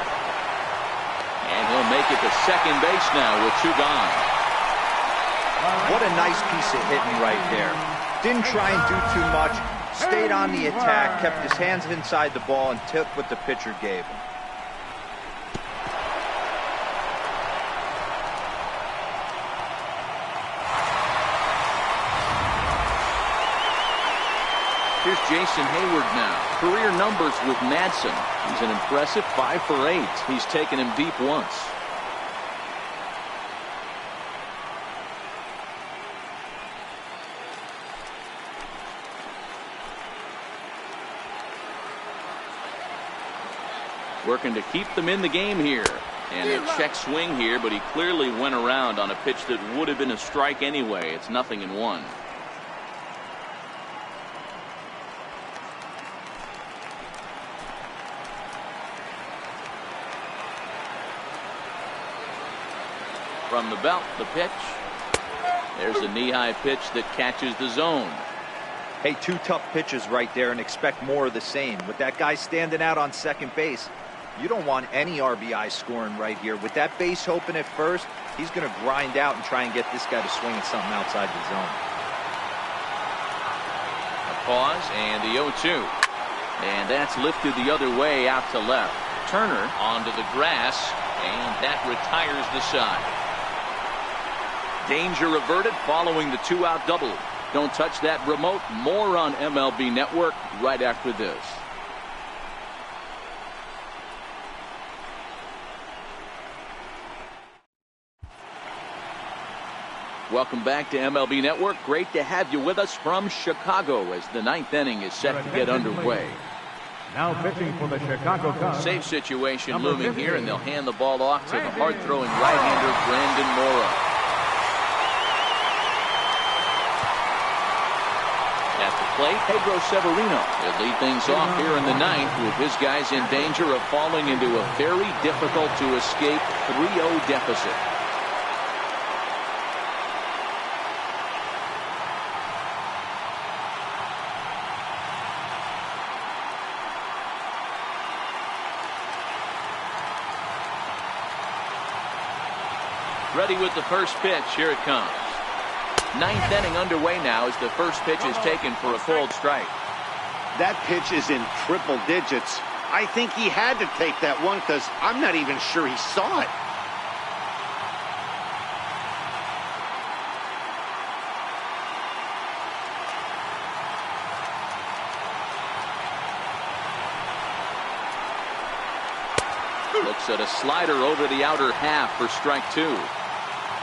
And he'll make it to second base now with 2 gone. What a nice piece of hitting right there. Didn't try and do too much. Stayed on the attack, kept his hands inside the ball, and took what the pitcher gave him. Here's Jason Hayward now. Career numbers with Madsen. He's an impressive 5 for 8. He's taken him deep once. Working to keep them in the game here. And a check swing here, but he clearly went around on a pitch that would have been a strike anyway. It's 0-1. From the belt, the pitch. There's a knee-high pitch that catches the zone. Hey, 2 tough pitches right there, and expect more of the same. With that guy standing out on second base, you don't want any RBI scoring right here. With that base open at first, he's going to grind out and try and get this guy to swing at something outside the zone. A pause and the 0-2. And that's lifted the other way out to left. Turner onto the grass, and that retires the side. Danger averted following the 2-out double. Don't touch that remote. More on MLB Network right after this. Welcome back to MLB Network. Great to have you with us from Chicago as the 9th inning is set to get underway. Now pitching for the Chicago Cubs. Safe situation looming here, and they'll hand the ball off to the hard-throwing right-hander Brandon Mora. At the plate, Pedro Severino will lead things off here in the 9th with his guys in danger of falling into a very difficult to escape 3-0 deficit. Ready with the first pitch. Here it comes. 9th inning underway now as the first pitch is taken for a cold strike. That pitch is in triple digits. I think he had to take that one because I'm not even sure he saw it. Looks at a slider over the outer half for strike 2.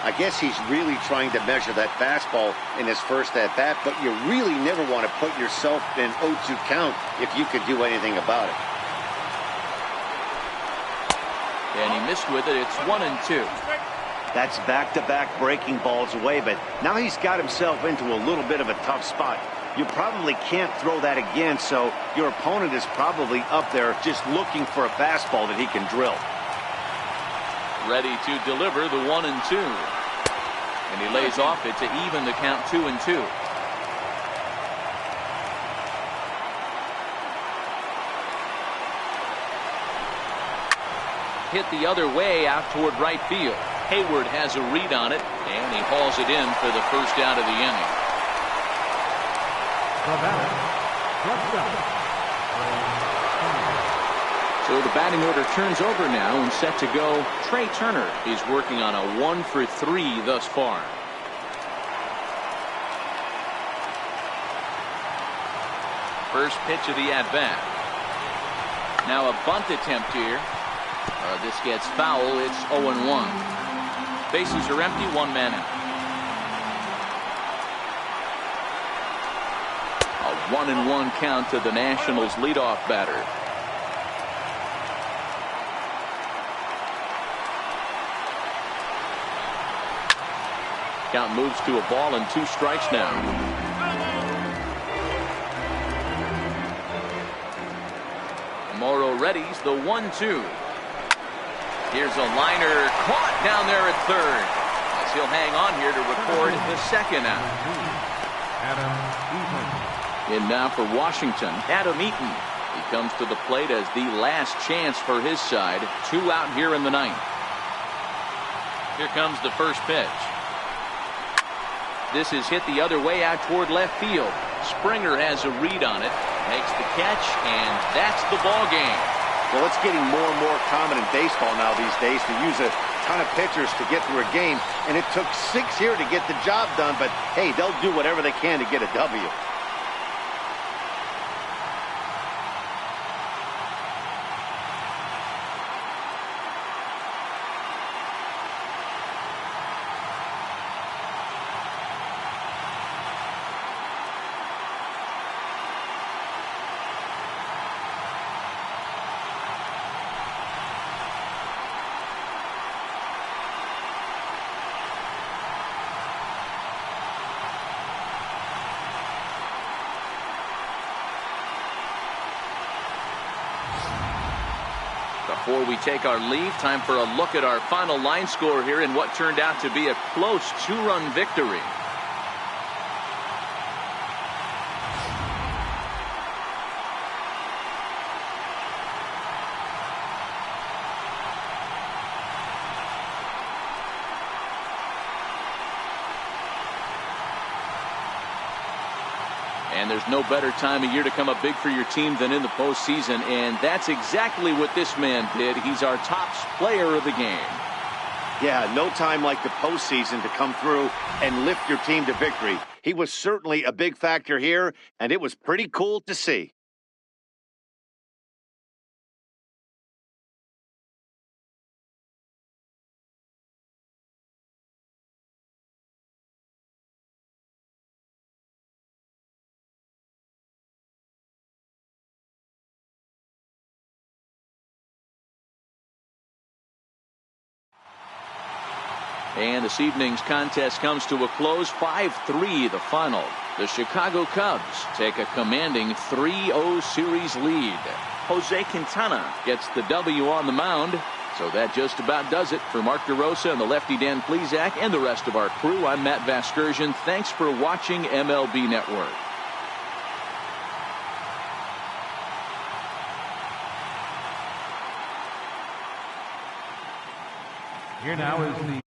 I guess he's really trying to measure that fastball in his first at-bat, but you really never want to put yourself in 0-2 count if you could do anything about it. And he missed with it. It's 1-2. That's back-to-back breaking balls away, but now he's got himself into a little bit of a tough spot. You probably can't throw that again, so your opponent is probably up there just looking for a fastball that he can drill. Ready to deliver the 1-2. And he lays off it to even the count 2-2. Hit the other way out toward right field. Hayward has a read on it, and he hauls it in for the first out of the inning. So the batting order turns over now and set to go. Trey Turner is working on a 1 for 3 thus far. First pitch of the at-bat. Now a bunt attempt here. This gets foul. It's 0-1. Bases are empty. 1 man out. A 1-1 count to the Nationals leadoff batter. Count moves to a ball and 2 strikes now. Morrow readies the 1-2. Here's a liner caught down there at third, as he'll hang on here to record the second out. In now for Washington, Adam Eaton. He comes to the plate as the last chance for his side. 2 out here in the 9th. Here comes the first pitch. This is hit the other way out toward left field. Springer has a read on it, makes the catch, and that's the ball game. Well, it's getting more and more common in baseball now these days to use a ton of pitchers to get through a game, and it took 6 here to get the job done, but hey, they'll do whatever they can to get a W. Before we take our leave, time for a look at our final line score here in what turned out to be a close 2-run victory. And there's no better time of year to come up big for your team than in the postseason, and that's exactly what this man did. He's our top player of the game. Yeah, no time like the postseason to come through and lift your team to victory. He was certainly a big factor here, and it was pretty cool to see. And this evening's contest comes to a close. 5-3 the final. The Chicago Cubs take a commanding 3-0 series lead. Jose Quintana gets the W on the mound. So that just about does it. For Mark DeRosa and the lefty Dan Plesac and the rest of our crew, I'm Matt Vasgersian. Thanks for watching MLB Network. Here now is the